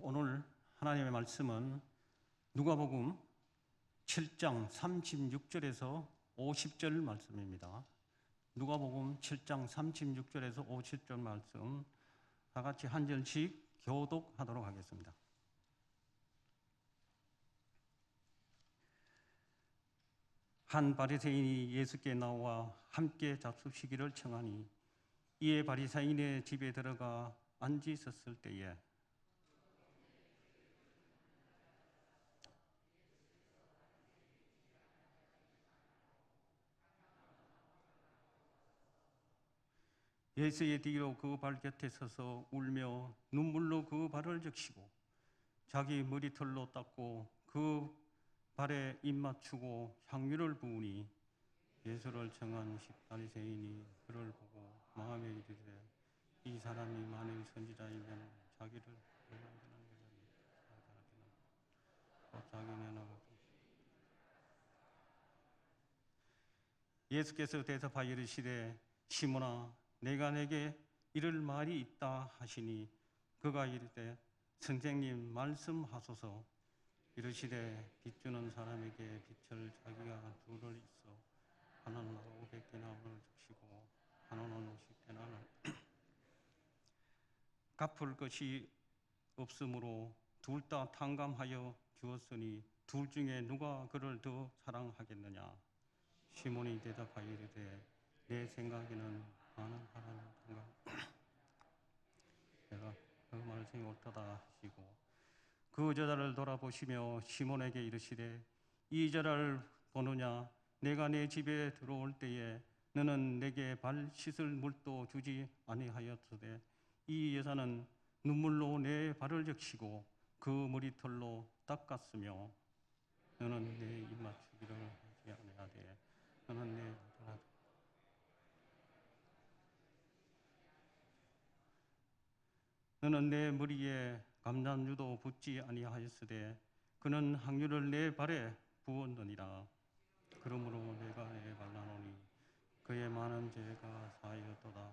오늘 하나님의 말씀은 누가복음 7장 36절에서 50절 말씀입니다. 누가복음 7장 36절에서 50절 말씀 다 같이 한 절씩 교독하도록 하겠습니다. 한 바리새인이 예수께 나와 함께 잡수시기를 청하니 이에 바리새인의 집에 들어가 앉아 있었을 때에 예수의 뒤로 그 발 곁에 서서 울며 눈물로 그 발을 적시고 자기 머리털로 닦고 그 발에 입 맞추고 향유를 부으니 예수를 청한 바리새인이 그를 보고 마음에 이르되 이 사람이 만일 선지자이면 자기를 자기는 예수께서 대답하여 이르시되 시몬아 내가 내게 이를 말이 있다 하시니 그가 이르되 선생님 말씀하소서. 이르시되 빛 주는 사람에게 빛을 자기가 둘을 있어 하나는 500데나리온을 적시고 하나는 10데나리온을 갚을 것이 없으므로 둘 다 탕감하여 주었으니 둘 중에 누가 그를 더 사랑하겠느냐. 시몬이 대답하여 이르되 내 생각에는 많은 사람을 내가 그 말씀이 옳도다 하시고 그 여자를 돌아보시며 시몬에게 이르시되 이 여자를 보느냐. 내가 내 집에 들어올 때에 너는 내게 발 씻을 물도 주지 아니하였으되 이 여자는 눈물로 내 발을 적시고 그 머리털로 닦았으며 너는 내 입 맞추기를 하지 아니하되 너는 내 머리에 감람유도 붓지 아니하였으되 그는 향유를 내 발에 부었느니라. 그러므로 내가 내 발라노니 그의 많은 죄가 사하였도다.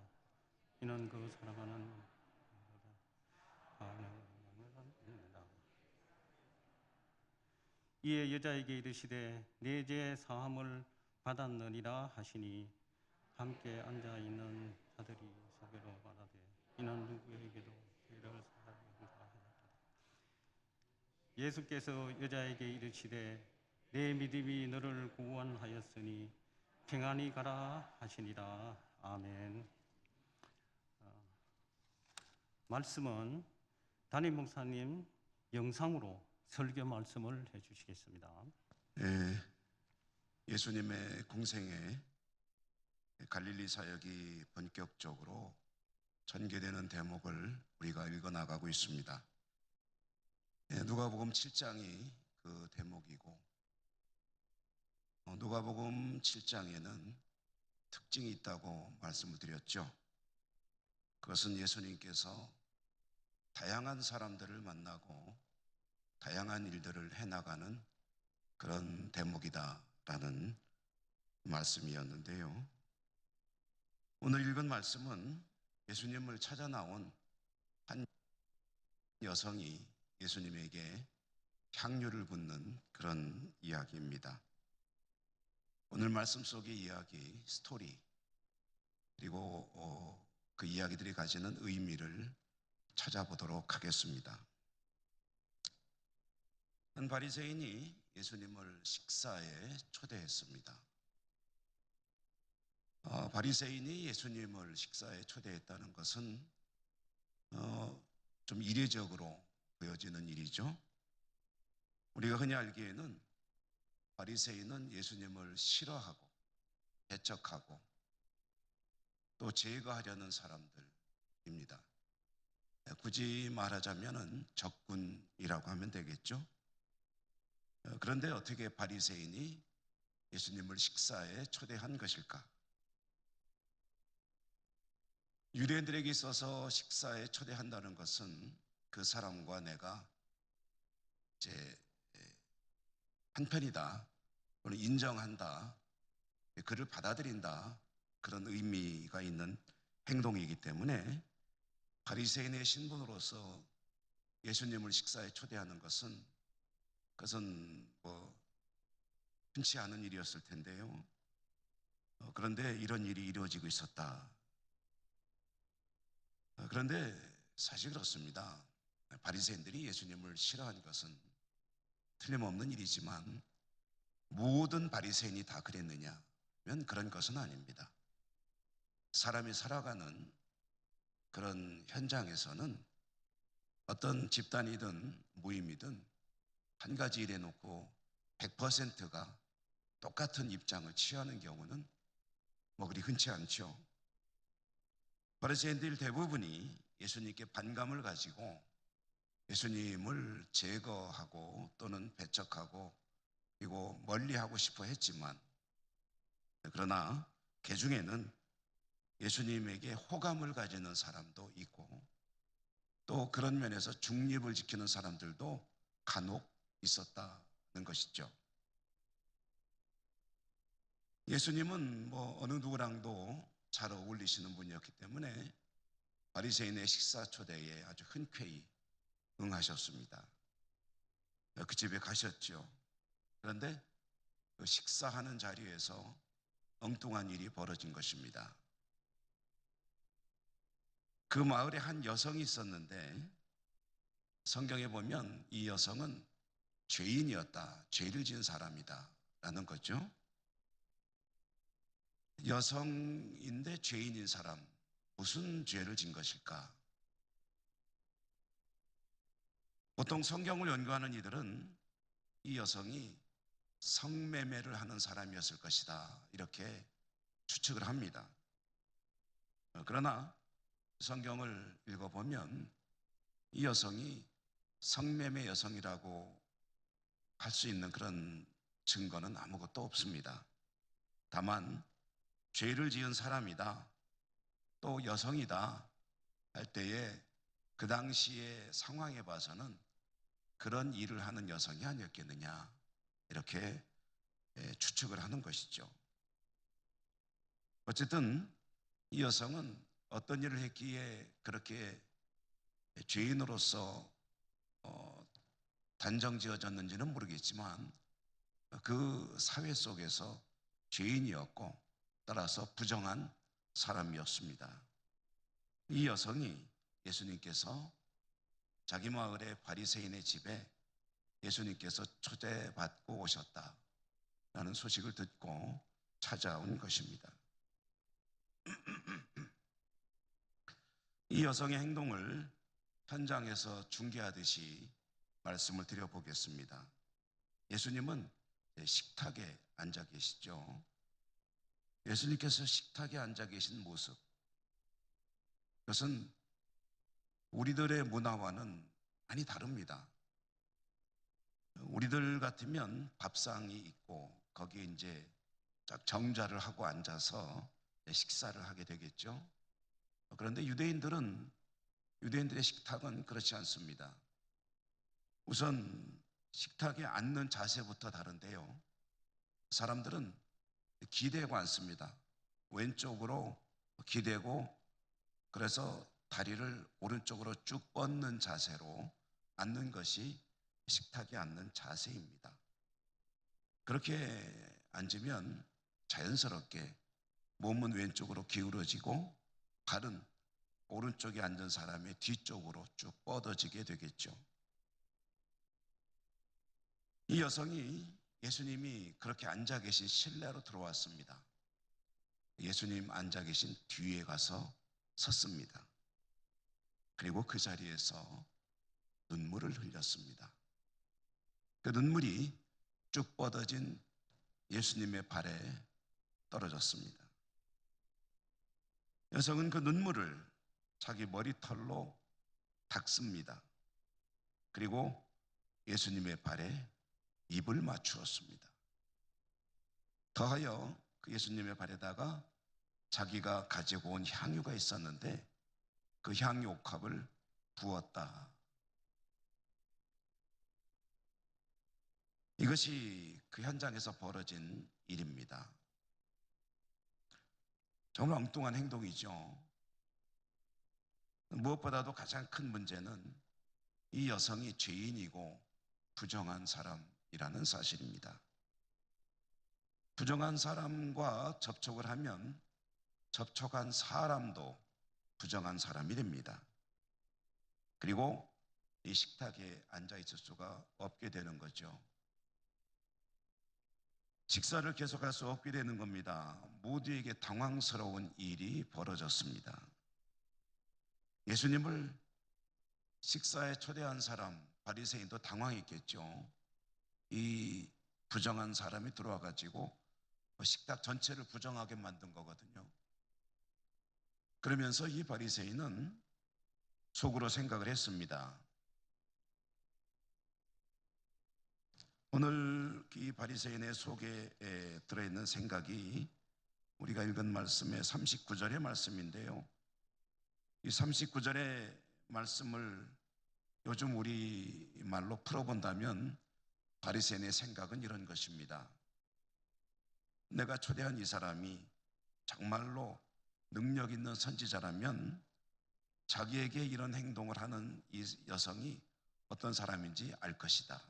이는 그 사랑하는 이에 여자에게 이르시되 내 죄 사함을 받았느니라 하시니 함께 앉아 있는 자들이 소개로 말하되 이는 누구에게도 죄를 사하였다 하였다. 예수께서 여자에게 이르시되 내 믿음이 너를 구원하였으니 평안히 가라 하시니라. 아멘. 말씀은 담임 목사님 영상으로 설교 말씀을 해주시겠습니다. 예수님의 공생애 갈릴리 사역이 본격적으로 전개되는 대목을 우리가 읽어나가고 있습니다. 누가복음 7장이 그 대목이고 누가복음 7장에는 특징이 있다고 말씀을 드렸죠. 그것은 예수님께서 다양한 사람들을 만나고 다양한 일들을 해나가는 그런 대목이다라는 말씀이었는데요. 오늘 읽은 말씀은 예수님을 찾아 나온 한 여성이 예수님에게 향유를 붓는 그런 이야기입니다. 오늘 말씀 속의 이야기, 스토리, 그리고 그 이야기들이 가지는 의미를 찾아보도록 하겠습니다. 한 바리새인이 예수님을 식사에 초대했습니다. 바리새인이 예수님을 식사에 초대했다는 것은 좀 이례적으로 보여지는 일이죠. 우리가 흔히 알기에는 바리새인은 예수님을 싫어하고 배척하고 또 제거하려는 사람들입니다. 굳이 말하자면 적군이라고 하면 되겠죠. 그런데 어떻게 바리새인이 예수님을 식사에 초대한 것일까? 유대인들에게 있어서 식사에 초대한다는 것은 그 사람과 내가 이제 한편이다, 또는 인정한다, 그를 받아들인다, 그런 의미가 있는 행동이기 때문에 바리새인의 신분으로서 예수님을 식사에 초대하는 것은 그것은 흔치 않은 일이었을 텐데요. 그런데 이런 일이 이루어지고 있었다. 그런데 사실 그렇습니다. 바리새인들이 예수님을 싫어한 것은 틀림없는 일이지만 모든 바리새인이 다 그랬느냐면 그런 것은 아닙니다. 사람이 살아가는 그런 현장에서는 어떤 집단이든 모임이든 한 가지 일에 놓고 100%가 똑같은 입장을 취하는 경우는 그리 흔치 않죠. 바리새인들 대부분이 예수님께 반감을 가지고 예수님을 제거하고 또는 배척하고 그리고 멀리하고 싶어 했지만, 그러나 그 중에는 예수님에게 호감을 가지는 사람도 있고 또 그런 면에서 중립을 지키는 사람들도 간혹 있었다는 것이죠. 예수님은 어느 누구랑도 잘 어울리시는 분이었기 때문에 바리새인의 식사 초대에 아주 흔쾌히 응하셨습니다. 그 집에 가셨죠. 그런데 그 식사하는 자리에서 엉뚱한 일이 벌어진 것입니다. 그 마을에 한 여성이 있었는데 성경에 보면 이 여성은 죄인이었다, 죄를 지은 사람이다 라는 거죠. 여성인데 죄인인 사람, 무슨 죄를 진 것일까? 보통 성경을 연구하는 이들은 이 여성이 성매매를 하는 사람이었을 것이다 이렇게 추측을 합니다. 그러나 성경을 읽어보면 이 여성이 성매매 여성이라고 할 수 있는 그런 증거는 아무것도 없습니다. 다만 죄를 지은 사람이다, 또 여성이다 할 때에 그 당시의 상황에 봐서는 그런 일을 하는 여성이 아니었겠느냐 이렇게 추측을 하는 것이죠. 어쨌든 이 여성은 어떤 일을 했기에 그렇게 죄인으로서 단정지어졌는지는 모르겠지만 그 사회 속에서 죄인이었고 따라서 부정한 사람이었습니다. 이 여성이 예수님께서 자기 마을의 바리새인의 집에 예수님께서 초대받고 오셨다라는 소식을 듣고 찾아온 것입니다. 이 여성의 행동을 현장에서 중계하듯이 말씀을 드려보겠습니다. 예수님은 식탁에 앉아 계시죠. 예수님께서 식탁에 앉아 계신 모습, 그것은 우리들의 문화와는 많이 다릅니다. 우리들 같으면 밥상이 있고 거기에 이제 정자를 하고 앉아서 식사를 하게 되겠죠. 그런데 유대인들의 식탁은 그렇지 않습니다. 우선 식탁에 앉는 자세부터 다른데요. 사람들은 기대고 앉습니다. 왼쪽으로 기대고 그래서 다리를 오른쪽으로 쭉 뻗는 자세로 앉는 것이 식탁에 앉는 자세입니다. 그렇게 앉으면 자연스럽게 몸은 왼쪽으로 기울어지고 발은 오른쪽에 앉은 사람의 뒤쪽으로 쭉 뻗어지게 되겠죠. 이 여성이 예수님이 그렇게 앉아 계신 실내로 들어왔습니다. 예수님 앉아 계신 뒤에 가서 섰습니다. 그리고 그 자리에서 눈물을 흘렸습니다. 그 눈물이 쭉 뻗어진 예수님의 발에 떨어졌습니다. 여성은 그 눈물을 자기 머리털로 닦습니다. 그리고 예수님의 발에 입을 맞추었습니다. 더하여 그 예수님의 발에다가 자기가 가지고 온 향유가 있었는데 그 향유 옥합을 부었다. 이것이 그 현장에서 벌어진 일입니다. 정말 엉뚱한 행동이죠. 무엇보다도 가장 큰 문제는 이 여성이 죄인이고 부정한 사람이라는 사실입니다. 부정한 사람과 접촉을 하면 접촉한 사람도 부정한 사람이 됩니다. 그리고 이 식탁에 앉아 있을 수가 없게 되는 거죠. 식사를 계속할 수 없게 되는 겁니다. 모두에게 당황스러운 일이 벌어졌습니다. 예수님을 식사에 초대한 사람, 바리새인도 당황했겠죠. 이 부정한 사람이 들어와 가지고 식탁 전체를 부정하게 만든 거거든요. 그러면서 이 바리새인은 속으로 생각을 했습니다. 오늘 이 바리새인의 속에 들어있는 생각이 우리가 읽은 말씀의 39절의 말씀인데요. 이 39절의 말씀을 요즘 우리 말로 풀어본다면 바리새인의 생각은 이런 것입니다. 내가 초대한 이 사람이 정말로 능력 있는 선지자라면 자기에게 이런 행동을 하는 이 여성이 어떤 사람인지 알 것이다.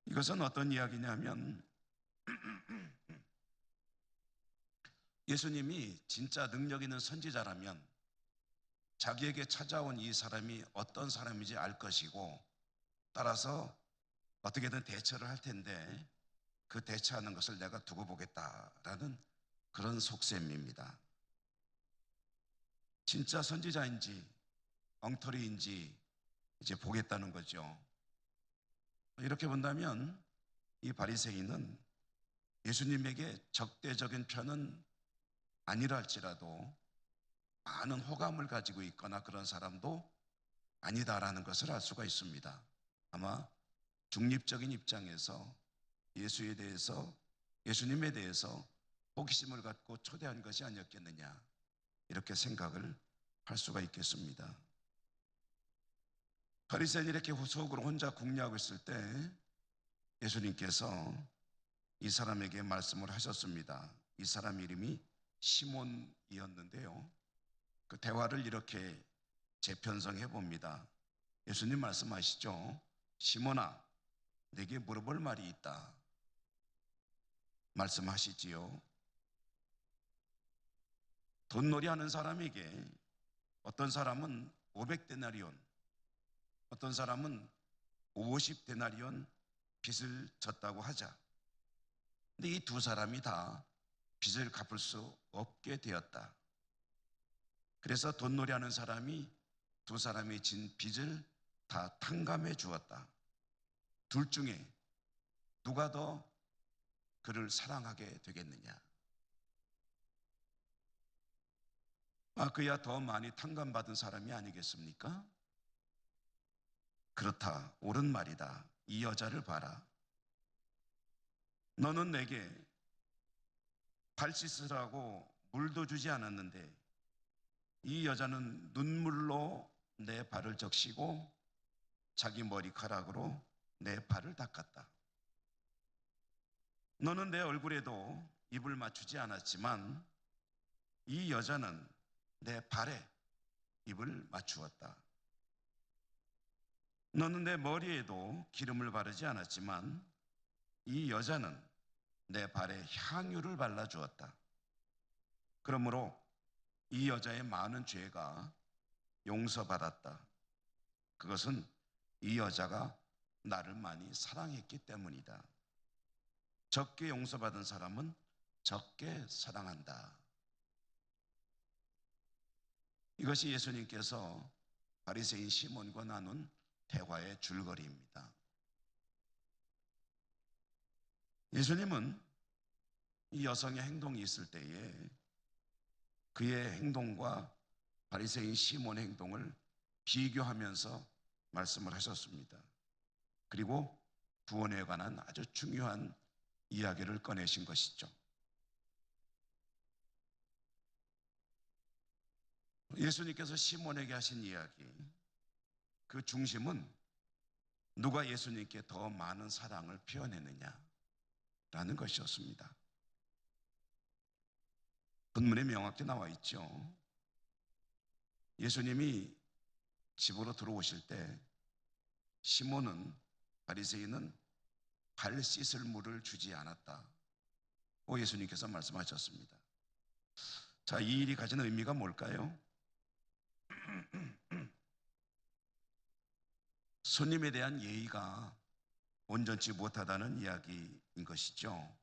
이것은 어떤 이야기냐면 예수님이 진짜 능력 있는 선지자라면 자기에게 찾아온 이 사람이 어떤 사람인지 알 것이고 따라서 어떻게든 대처를 할 텐데 그 대처하는 것을 내가 두고 보겠다라는 그런 속셈입니다. 진짜 선지자인지 엉터리인지 이제 보겠다는 거죠. 이렇게 본다면 이 바리새인은 예수님에게 적대적인 편은 아니라 할지라도 많은 호감을 가지고 있거나 그런 사람도 아니다라는 것을 알 수가 있습니다. 아마 중립적인 입장에서 예수님에 대해서 호기심을 갖고 초대한 것이 아니었겠느냐 이렇게 생각을 할 수가 있겠습니다. 바리새인이 이렇게 속으로 혼자 궁리하고 있을 때 예수님께서 이 사람에게 말씀을 하셨습니다. 이 사람 이름이 시몬이었는데요. 그 대화를 이렇게 재편성해 봅니다. 예수님 말씀하시죠. 시몬아, 내게 물어볼 말이 있다. 말씀하시지요. 돈놀이 하는 사람에게 어떤 사람은 500데나리온, 어떤 사람은 50데나리온 빚을 졌다고 하자. 근데 이 두 사람이 다 빚을 갚을 수 없게 되었다. 그래서 돈놀이 하는 사람이 두 사람이 진 빚을 다 탕감해 주었다. 둘 중에 누가 더 그를 사랑하게 되겠느냐? 그야 더 많이 탕감받은 사람이 아니겠습니까? 그렇다. 옳은 말이다. 이 여자를 봐라. 너는 내게 발 씻으라고 물도 주지 않았는데 이 여자는 눈물로 내 발을 적시고 자기 머리카락으로 내 발을 닦았다. 너는 내 얼굴에도 입을 맞추지 않았지만 이 여자는 내 발에 입을 맞추었다. 너는 내 머리에도 기름을 바르지 않았지만 이 여자는 내 발에 향유를 발라주었다. 그러므로 이 여자의 많은 죄가 용서받았다. 그것은 이 여자가 나를 많이 사랑했기 때문이다. 적게 용서받은 사람은 적게 사랑한다. 이것이 예수님께서 바리새인 시몬과 나눈 대화의 줄거리입니다. 예수님은 이 여성의 행동이 있을 때에 그의 행동과 바리새인 시몬의 행동을 비교하면서 말씀을 하셨습니다. 그리고 구원에 관한 아주 중요한 이야기를 꺼내신 것이죠. 예수님께서 시몬에게 하신 이야기, 그 중심은 누가 예수님께 더 많은 사랑을 표현했느냐라는 것이었습니다. 본문에 명확히 나와 있죠. 예수님이 집으로 들어오실 때 시몬은, 바리새인은 발 씻을 물을 주지 않았다 고 예수님께서 말씀하셨습니다. 자, 이 일이 가진 의미가 뭘까요? 손님에 대한 예의가 온전치 못하다는 이야기인 것이죠.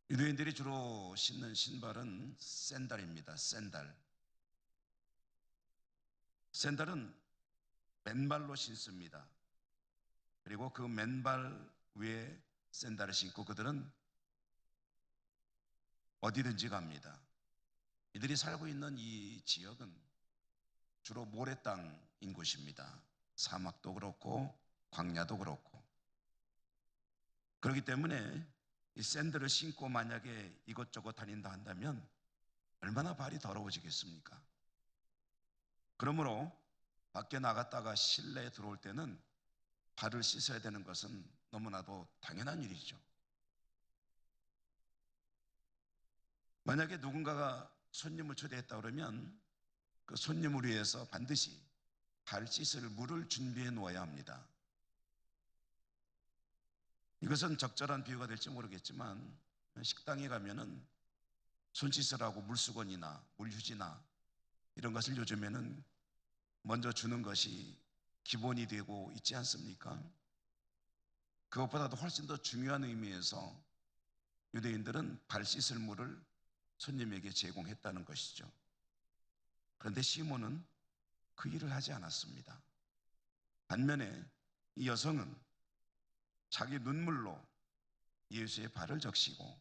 유대인들이 주로 신는 신발은 샌들입니다. 샌들은 맨발로 신습니다. 그리고 그 맨발 위에 샌들을 신고 그들은 어디든지 갑니다. 이들이 살고 있는 이 지역은 주로 모래 땅인 곳입니다. 사막도 그렇고 광야도 그렇고. 그렇기 때문에 이 샌들을 신고 만약에 이것저것 다닌다 한다면 얼마나 발이 더러워지겠습니까? 그러므로 밖에 나갔다가 실내에 들어올 때는 발을 씻어야 되는 것은 너무나도 당연한 일이죠. 만약에 누군가가 손님을 초대했다 그러면 그 손님을 위해서 반드시 발 씻을 물을 준비해 놓아야 합니다. 이것은 적절한 비유가 될지 모르겠지만 식당에 가면은 손 씻으라고 물수건이나 물휴지나 이런 것을 요즘에는 먼저 주는 것이 기본이 되고 있지 않습니까? 그것보다도 훨씬 더 중요한 의미에서 유대인들은 발 씻을 물을 손님에게 제공했다는 것이죠. 그런데 시몬은 그 일을 하지 않았습니다. 반면에 이 여성은 자기 눈물로 예수의 발을 적시고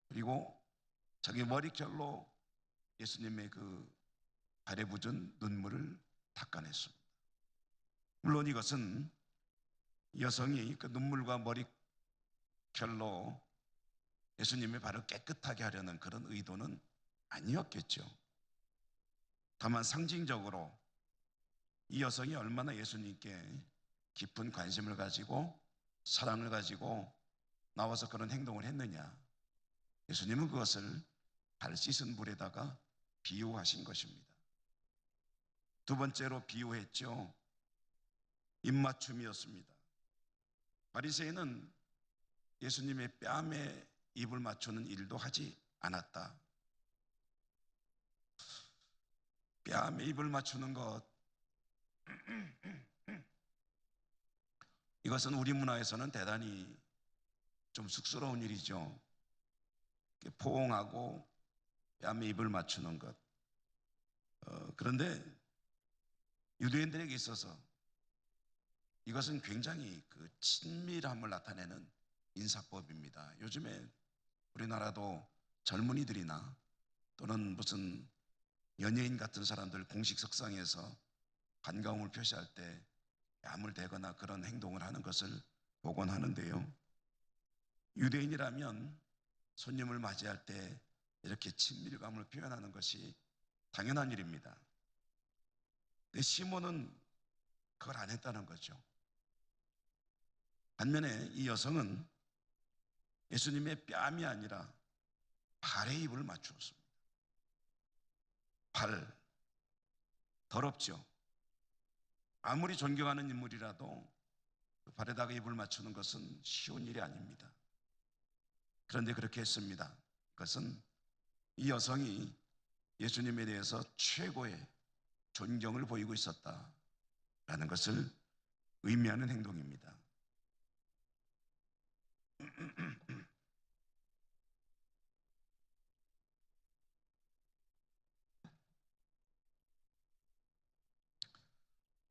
그리고 자기 머리결로 예수님의 그 발에 묻은 눈물을 닦아냈습니다. 물론 이것은 여성이 그 눈물과 머리결로 예수님의 발을 깨끗하게 하려는 그런 의도는 아니었겠죠. 다만 상징적으로 이 여성이 얼마나 예수님께 깊은 관심을 가지고 사랑을 가지고 나와서 그런 행동을 했느냐, 예수님은 그것을 발 씻은 물에다가 비유하신 것입니다. 두 번째로 비유했죠. 입맞춤이었습니다. 바리새인은 예수님의 뺨에 입을 맞추는 일도 하지 않았다. 뺨에 입을 맞추는 것, 이것은 우리 문화에서는 대단히 좀 쑥스러운 일이죠. 포옹하고 뺨에 입을 맞추는 것. 그런데 유대인들에게 있어서 이것은 굉장히 그 친밀함을 나타내는 인사법입니다. 요즘에 우리나라도 젊은이들이나 또는 무슨 연예인 같은 사람들 공식 석상에서 반가움을 표시할 때 뺨을 대거나 그런 행동을 하는 것을 보곤 하는데요. 유대인이라면 손님을 맞이할 때 이렇게 친밀감을 표현하는 것이 당연한 일입니다. 근데 시몬은 그걸 안 했다는 거죠. 반면에 이 여성은 예수님의 뺨이 아니라 발에 입을 맞추었습니다. 발, 더럽죠. 아무리 존경하는 인물이라도 발에다가 입을 맞추는 것은 쉬운 일이 아닙니다. 그런데 그렇게 했습니다. 그것은 이 여성이 예수님에 대해서 최고의 존경을 보이고 있었다라는 것을 의미하는 행동입니다.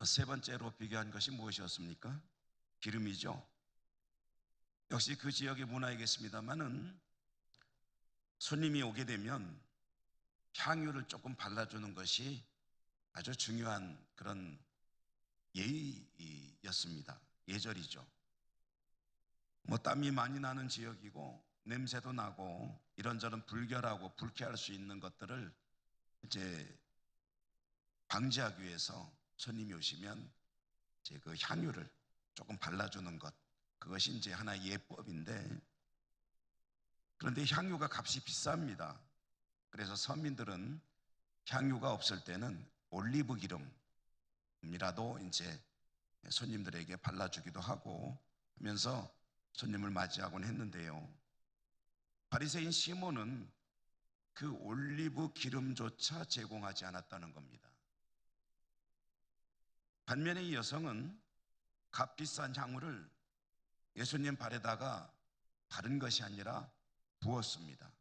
세 번째로 비교한 것이 무엇이었습니까? 기름이죠. 역시 그 지역의 문화이겠습니다만은 손님이 오게 되면 향유를 조금 발라주는 것이 아주 중요한 그런 예의였습니다. 예절이죠. 뭐 땀이 많이 나는 지역이고 냄새도 나고 이런저런 불결하고 불쾌할 수 있는 것들을 이제 방지하기 위해서 손님이 오시면 이제 그 향유를 조금 발라주는 것, 그것이 이제 하나의 예법인데, 그런데 향유가 값이 비쌉니다. 그래서 서민들은 향유가 없을 때는 올리브 기름이라도 이제 손님들에게 발라주기도 하고 하면서 손님을 맞이하곤 했는데요. 바리새인 시몬은 그 올리브 기름조차 제공하지 않았다는 겁니다. 반면에 이 여성은 값비싼 향유를 예수님 발에다가 바른 것이 아니라 부었습니다.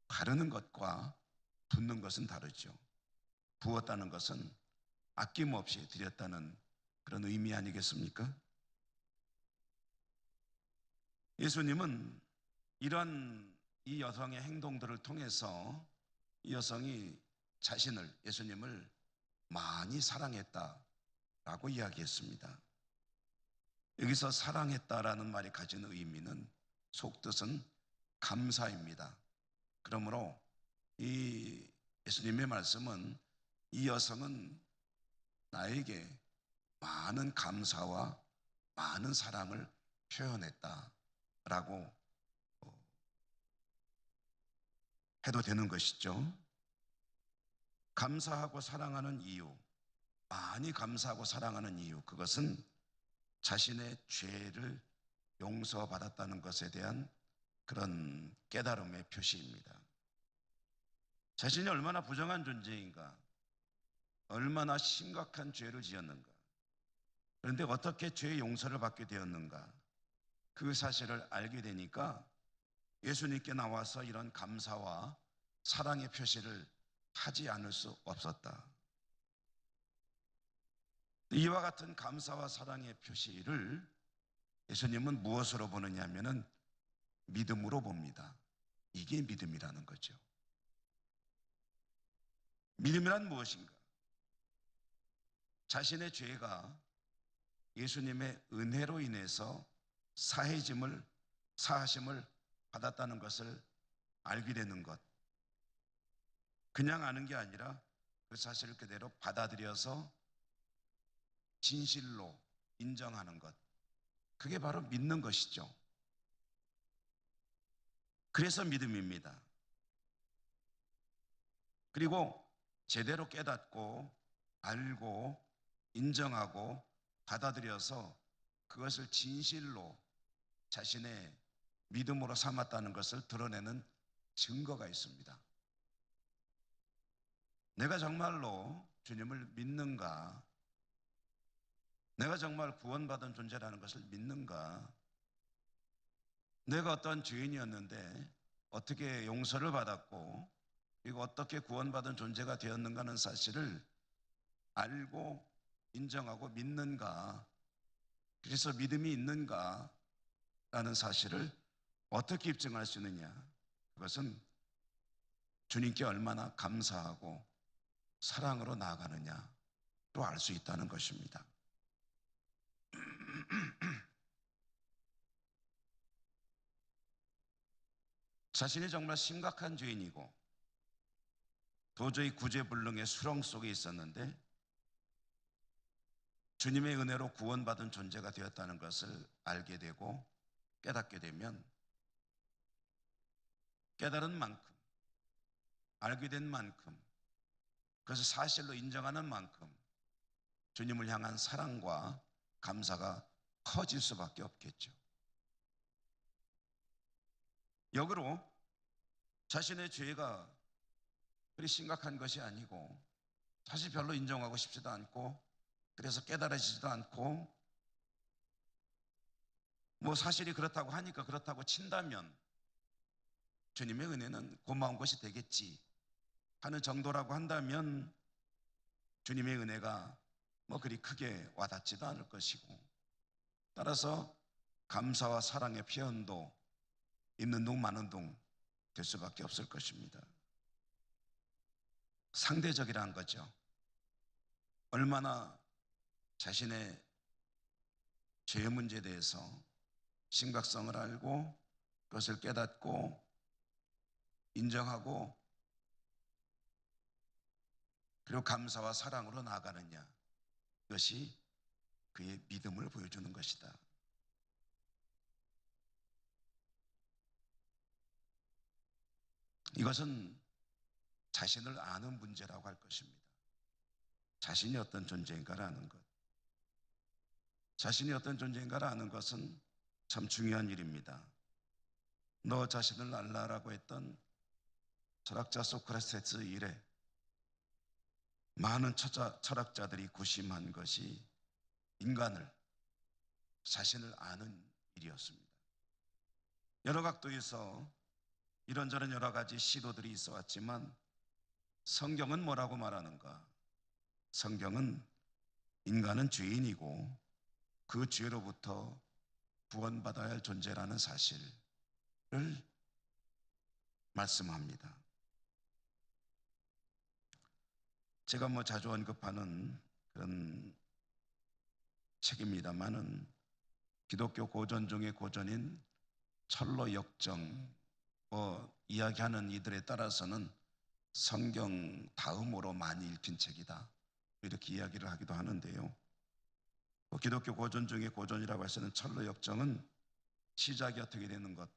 바르는 것과 붓는 것은 다르죠. 부었다는 것은 아낌없이 드렸다는 그런 의미 아니겠습니까? 예수님은 이런 이 여성의 행동들을 통해서 이 여성이 예수님을 많이 사랑했다라고 이야기했습니다. 여기서 사랑했다라는 말이 가진 의미는 속뜻은 감사입니다. 그러므로 이 예수님의 말씀은 이 여성은 나에게 많은 감사와 많은 사랑을 표현했다라고 해도 되는 것이죠. 감사하고 사랑하는 이유, 많이 감사하고 사랑하는 이유, 그것은 자신의 죄를 용서받았다는 것에 대한 그런 깨달음의 표시입니다. 자신이 얼마나 부정한 존재인가, 얼마나 심각한 죄를 지었는가, 그런데 어떻게 죄의 용서를 받게 되었는가, 그 사실을 알게 되니까 예수님께 나와서 이런 감사와 사랑의 표시를 하지 않을 수 없었다. 이와 같은 감사와 사랑의 표시를 예수님은 무엇으로 보느냐 하면은 믿음으로 봅니다. 이게 믿음이라는 거죠. 믿음이란 무엇인가? 자신의 죄가 예수님의 은혜로 인해서 사하심을 받았다는 것을 알게 되는 것. 그냥 아는 게 아니라 그 사실을 그대로 받아들여서 진실로 인정하는 것. 그게 바로 믿는 것이죠. 그래서 믿음입니다. 그리고 제대로 깨닫고 알고 인정하고 받아들여서 그것을 진실로 자신의 믿음으로 삼았다는 것을 드러내는 증거가 있습니다. 내가 정말로 주님을 믿는가? 내가 정말 구원받은 존재라는 것을 믿는가? 내가 어떤 죄인이었는데 어떻게 용서를 받았고 그리고 어떻게 구원받은 존재가 되었는가 하는 사실을 알고 인정하고 믿는가? 그래서 믿음이 있는가? 라는 사실을 어떻게 입증할 수 있느냐? 그것은 주님께 얼마나 감사하고 사랑으로 나아가느냐로 알 수 있다는 것입니다. 자신이 정말 심각한 죄인이고 도저히 구제불능의 수렁 속에 있었는데 주님의 은혜로 구원받은 존재가 되었다는 것을 알게 되고 깨닫게 되면 깨달은 만큼, 알게 된 만큼, 그것을 사실로 인정하는 만큼 주님을 향한 사랑과 감사가 커질 수밖에 없겠죠. 역으로 자신의 죄가 그리 심각한 것이 아니고 사실 별로 인정하고 싶지도 않고 그래서 깨달아지지도 않고 뭐 사실이 그렇다고 하니까 그렇다고 친다면 주님의 은혜는 고마운 것이 되겠지 하는 정도라고 한다면 주님의 은혜가 뭐 그리 크게 와닿지도 않을 것이고 따라서 감사와 사랑의 표현도 있는 둥 마는 둥 될 수밖에 없을 것입니다. 상대적이라는 거죠. 얼마나 자신의 죄의 문제에 대해서 심각성을 알고 그것을 깨닫고 인정하고 그리고 감사와 사랑으로 나아가느냐, 그것이 그의 믿음을 보여주는 것이다. 이것은 자신을 아는 문제라고 할 것입니다. 자신이 어떤 존재인가를 아는 것. 자신이 어떤 존재인가를 아는 것은 참 중요한 일입니다. 너 자신을 알라라고 했던 철학자 소크라테스 이래 많은 철학자들이 구심한 것이 인간을, 자신을 아는 일이었습니다. 여러 각도에서 이런저런 여러 가지 시도들이 있어 왔지만 성경은 뭐라고 말하는가? 성경은 인간은 죄인이고 그 죄로부터 구원받아야 할 존재라는 사실을 말씀합니다. 제가 자주 언급하는 그런 책입니다만은 기독교 고전 중의 고전인 철로 역정 이야기하는 이들에 따라서는 성경 다음으로 많이 읽힌 책이다, 이렇게 이야기를 하기도 하는데요. 기독교 고전 중에 고전이라고 해서는 철로 역정은 시작이 어떻게 되는 것,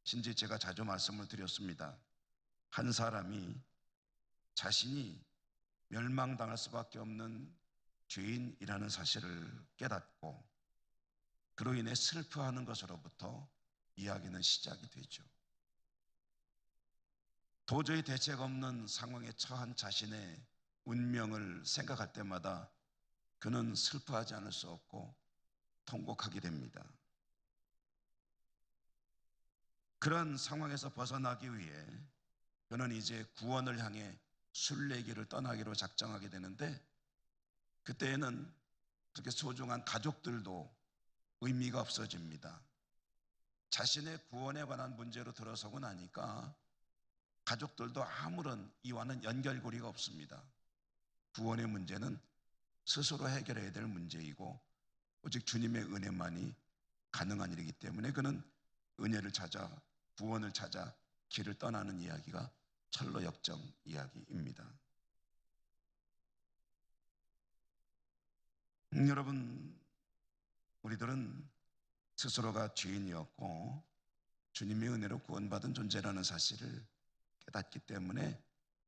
신지 제가 자주 말씀을 드렸습니다. 한 사람이 자신이 멸망당할 수밖에 없는 죄인이라는 사실을 깨닫고 그로 인해 슬퍼하는 것으로부터 이야기는 시작이 되죠. 도저히 대책 없는 상황에 처한 자신의 운명을 생각할 때마다 그는 슬퍼하지 않을 수 없고 통곡하게 됩니다. 그런 상황에서 벗어나기 위해 그는 이제 구원을 향해 순례길을 떠나기로 작정하게 되는데, 그때에는 그렇게 소중한 가족들도 의미가 없어집니다. 자신의 구원에 관한 문제로 들어서고 나니까 가족들도 아무런 이와는 연결고리가 없습니다. 구원의 문제는 스스로 해결해야 될 문제이고 오직 주님의 은혜만이 가능한 일이기 때문에 그는 은혜를 찾아, 구원을 찾아 길을 떠나는 이야기가 철로 역정 이야기입니다. 여러분, 우리들은 스스로가 죄인이었고 주님의 은혜로 구원받은 존재라는 사실을 깨닫기 때문에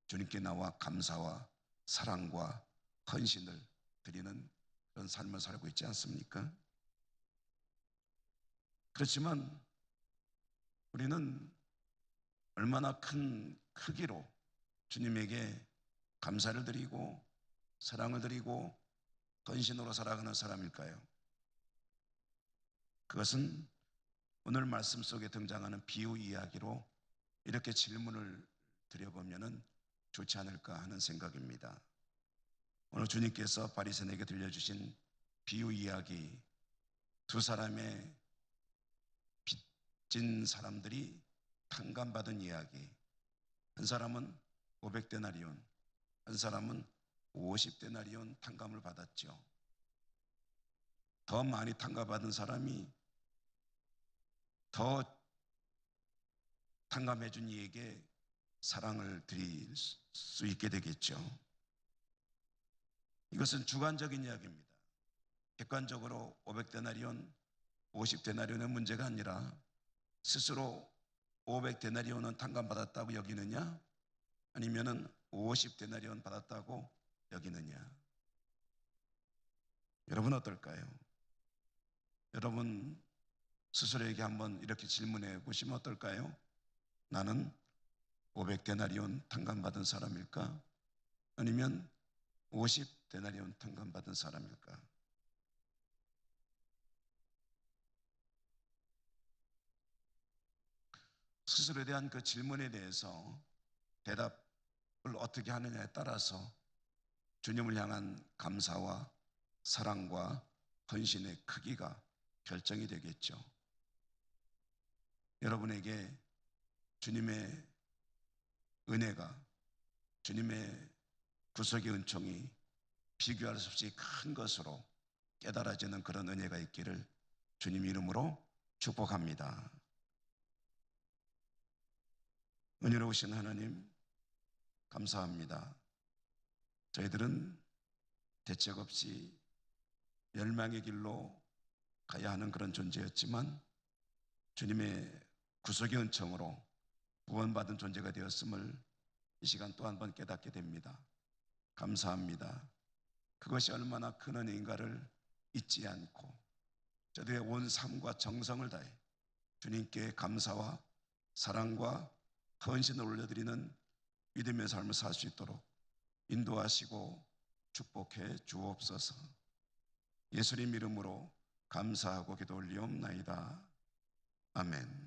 주님께 나와 감사와 사랑과 헌신을 드리는 그런 삶을 살고 있지 않습니까? 그렇지만 우리는 얼마나 큰 크기로 주님에게 감사를 드리고 사랑을 드리고 헌신으로 살아가는 사람일까요? 그것은 오늘 말씀 속에 등장하는 비유 이야기로 이렇게 질문을 드려보면 좋지 않을까 하는 생각입니다. 오늘 주님께서 바리새인에게 들려주신 비유 이야기, 두 사람의 빚진 사람들이 탕감받은 이야기, 한 사람은 500데나리온, 한 사람은 50데나리온 탕감을 받았죠. 더 많이 탕감받은 사람이 더 탕감해 준 이에게 사랑을 드릴 수 있게 되겠죠. 이것은 주관적인 이야기입니다. 객관적으로 500데나리온, 50데나리온의 문제가 아니라 스스로 500데나리온은 탕감받았다고 여기느냐, 아니면은 50데나리온 받았다고 여기느냐. 여러분 어떨까요? 여러분 스스로에게 한번 이렇게 질문해 보시면 어떨까요? 나는 500데나리온 탕감받은 사람일까? 아니면 50데나리온 탕감받은 사람일까? 스스로에 대한 그 질문에 대해서 대답을 어떻게 하느냐에 따라서 주님을 향한 감사와 사랑과 헌신의 크기가 결정이 되겠죠. 여러분에게 주님의 은혜가, 주님의 구속의 은총이 비교할 수 없이 큰 것으로 깨달아지는 그런 은혜가 있기를 주님 이름으로 축복합니다. 은혜로우신 하나님, 감사합니다. 저희들은 대책 없이 멸망의 길로 가야 하는 그런 존재였지만 주님의 구속의 은총으로 구원받은 존재가 되었음을 이 시간 또 한 번 깨닫게 됩니다. 감사합니다. 그것이 얼마나 큰 은혜인가를 잊지 않고 저들의 온 삶과 정성을 다해 주님께 감사와 사랑과 헌신을 올려드리는 믿음의 삶을 살 수 있도록 인도하시고 축복해 주옵소서. 예수님 이름으로 감사하고 기도 올리옵나이다. 아멘.